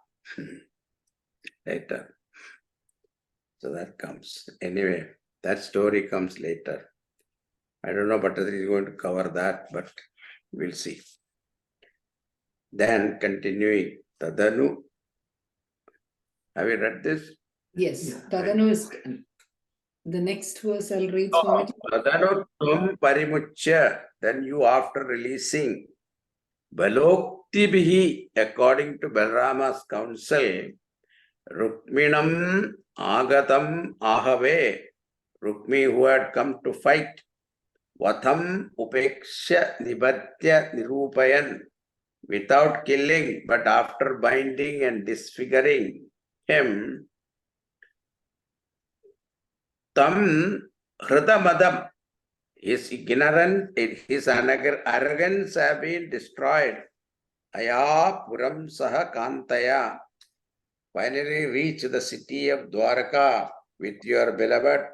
later. So that comes. Anyway, that story comes later. I don't know Bhattacharya is going to cover that, but we'll see. Then continuing, Tadanu. Have you read this? Yes, Tadanu is the next verse I'll read. Tadanu tum parimuchya. Then you, after releasing Baloktibihi, according to Balrama's counsel, Rukminam agatam ahave, Rukmi who had come to fight, Vatham upeksha nibhatya nirupayan, without killing, but after binding and disfiguring him, tam hridamadam, his ignorance, his arrogance have been destroyed. Aya puram saha kantaya. Finally reach the city of Dwaraka with your beloved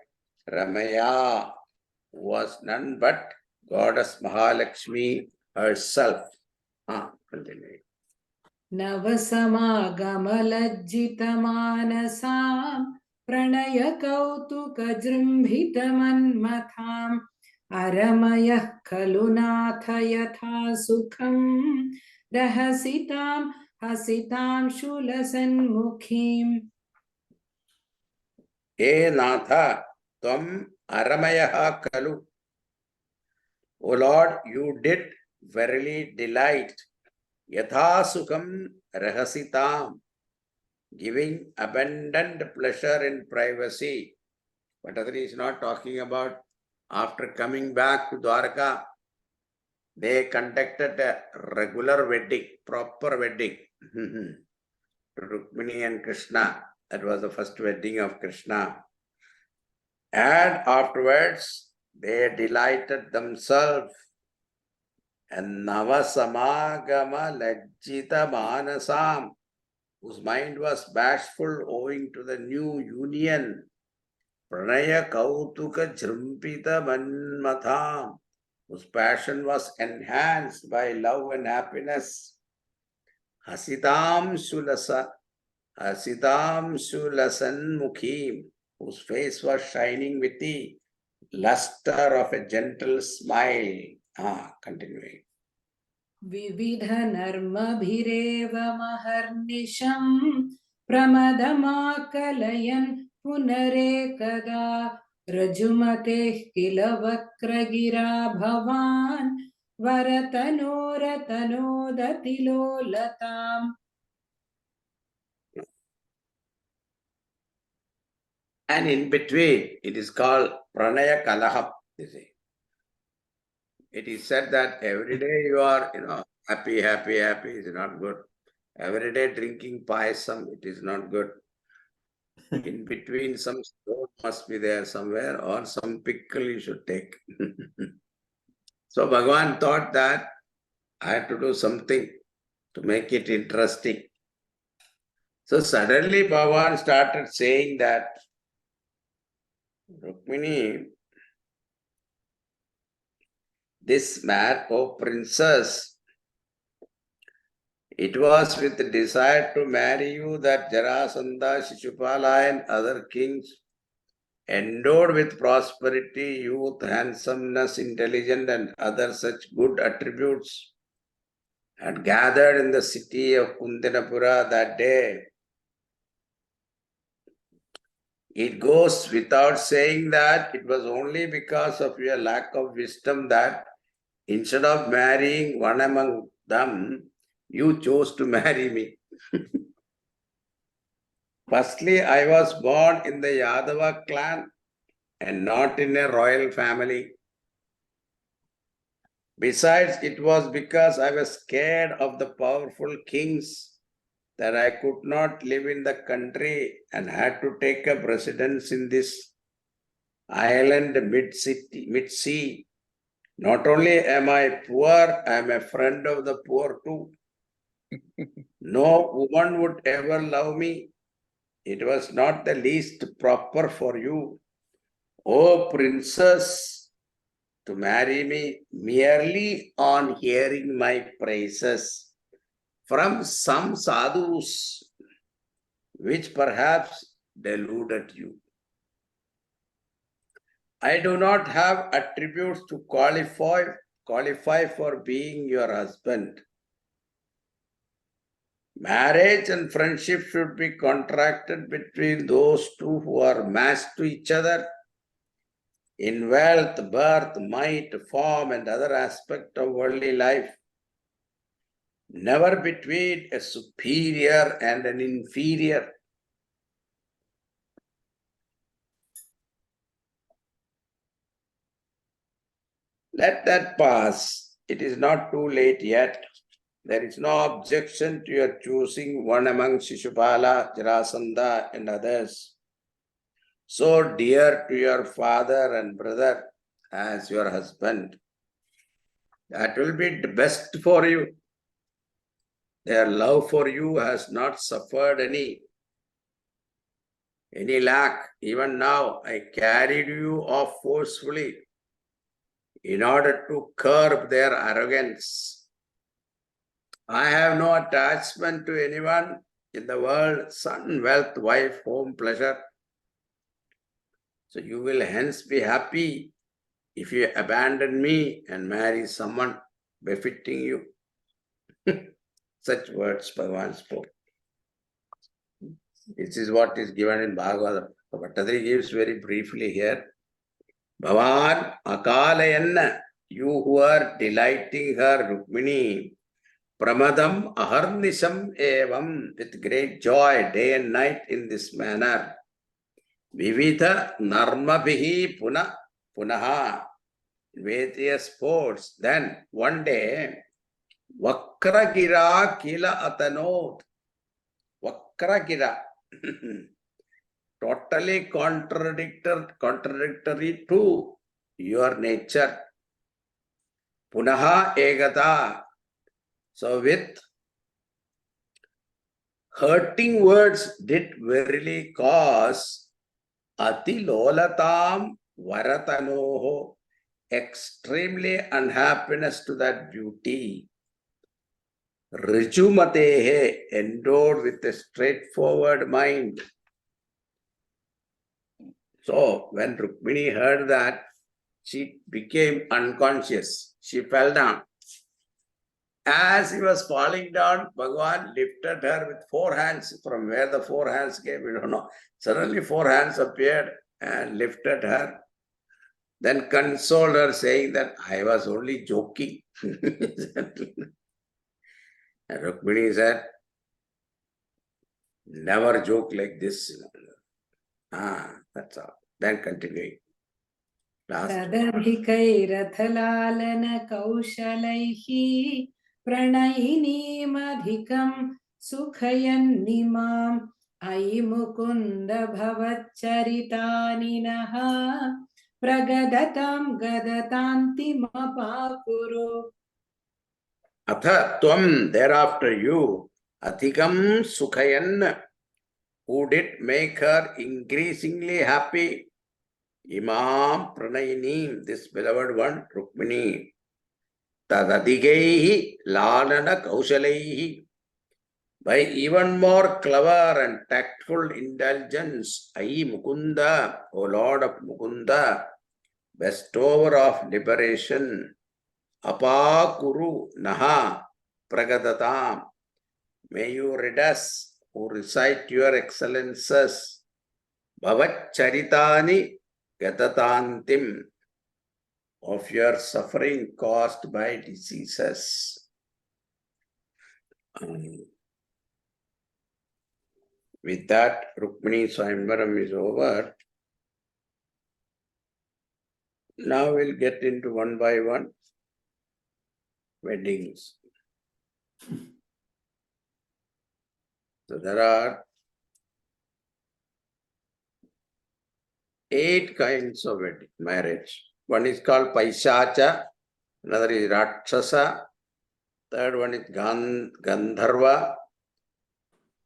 Ramaya, who was none but Goddess Mahalakshmi herself. Continue. नवसमागमलज्जितमानसां प्रणयकौतुकजृम्भितमन्मथाम् अरमयः खलु नाथ यथा सुखं रहसितां हसितां शूलसन्मुखीम्. He Natha, Tvam Aramayaha Kalu. O Lord, you did verily delight. Yatha Sukham Rahasitam, giving abundant pleasure in privacy. But Adri is not talking about after coming back to Dwaraka, they conducted a regular wedding, proper wedding. Rukmini and Krishna. That was the first wedding of Krishna. And afterwards, they delighted themselves. And Navasamagama Lajjita Manasam, whose mind was bashful owing to the new union. Pranaya Kautuka Jrumpita Manmatham, whose passion was enhanced by love and happiness. Hasitam Sulasan Mukhim, whose face was shining with the luster of a gentle smile. Continuing. विविधनर्मभिरेव महर्निशं प्रमदमाकलयन् पुनरेकदा रजुमतेः किल वक्रगिरा भवान् वरतनोरतनोदतिलोलताम्. And in between, it is called Pranaya Kalaham. It is said that every day you are, happy is not good. Every day drinking payasam, it is not good. In between, some stone must be there somewhere, or some pickle you should take. So Bhagavan thought that I had to do something to make it interesting. So suddenly Bhagavan started saying that, Rukmini, this man, O princess, it was with the desire to marry you that Jarasandha, Shishupala and other kings, endowed with prosperity, youth, handsomeness, intelligence and other such good attributes, had gathered in the city of Kundanapura that day. It goes without saying that it was only because of your lack of wisdom that instead of marrying one among them, you chose to marry me. Firstly, I was born in the Yadava clan and not in a royal family. Besides, it was because I was scared of the powerful kings that I could not live in the country and had to take up residence in this island mid-sea. Not only am I poor, I am a friend of the poor too. No woman would ever love me. It was not the least proper for you, O princess, to marry me merely on hearing my praises from some sadhus, which perhaps deluded you. I do not have attributes to qualify for being your husband. Marriage and friendship should be contracted between those two who are matched to each other in wealth, birth, might, form, and other aspects of worldly life. Never between a superior and an inferior. Let that pass. It is not too late yet. There is no objection to your choosing one among Shishupala, Jarasandha and others, so dear to your father and brother as your husband. That will be the best for you. Their love for you has not suffered any lack. Even now, I carried you off forcefully in order to curb their arrogance. I have no attachment to anyone in the world, son, wealth, wife, home, pleasure. So you will hence be happy if you abandon me and marry someone befitting you. Such words Bhagavan spoke. This is what is given in Bhagavatam. Bhattadri gives very briefly here. Bhavan akalayanna, you who are delighting her, Rukmini, pramadam aharnisham evam, with great joy day and night in this manner. Vividha narmabhihi punaha, various sports. Then one day, Vakragira kila atanot. Vakragira. Totally contradictory to your nature. Punaha egata. So with hurting words did verily cause atilolatam varatanoho, extremely unhappiness to that beauty. Rijumatehe, endowed with a straightforward mind. So when Rukmini heard that, she became unconscious. She fell down. As he was falling down, Bhagavan lifted her with 4 hands. From where the 4 hands came, we don't know. Suddenly 4 hands appeared and lifted her. Then consoled her, saying that I was only joking. And Rukmini said, never joke like this. That's all. Then continuing. तदधिकैरथलालन कौशलैः प्रणयिनीमधिकं सुखयन्निमाम् अयि मुकुन्द भवच्चरितानि नः प्रगदतां गदतान्तिमपाकुरु. Atha tvam, thereafter you, adhikam sukhayan, who did make her increasingly happy. Imam Pranayini, this beloved one, Rukmini. Tadadhigaihi lalana kaushalaihi. By even more clever and tactful indulgence, Ai Mukunda, O Lord of Mukunda, bestower of liberation, Apakuru Naha Pragadatam, may you rid us who recite your excellences, Bhavat Charitani Gatatantim, of your suffering caused by diseases. With that, Rukmini Swayamvaram is over. Now we'll get into one by one weddings. So there are 8 kinds of marriage. One is called Paishacha, another is Rakshasa, third one is Gandharva,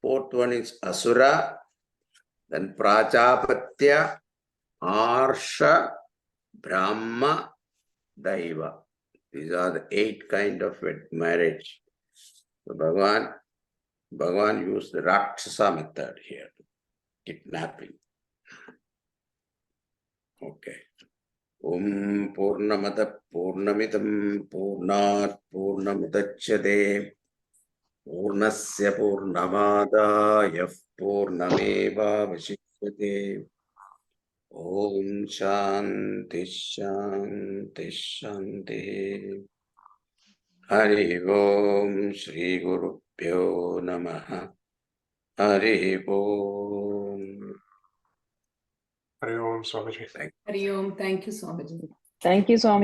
fourth one is Asura, then Prajapatya, Arsha, Brahma, Daiva. These are the 8 kinds of marriage. So Bhagavan used the Rakshasa method here, kidnapping. Okay. Purnamada Purnamidam Purnat Purnamudachyate Purnasya Purnamadaya Purnameva Vashishyate. Om Shanti Shanti Shanti. Hari Om Shri Guru Pyo Namaha. Hari Om. Hari Om, Swamiji. Hari Om. Thank you, Swamiji. Thank you, Swami.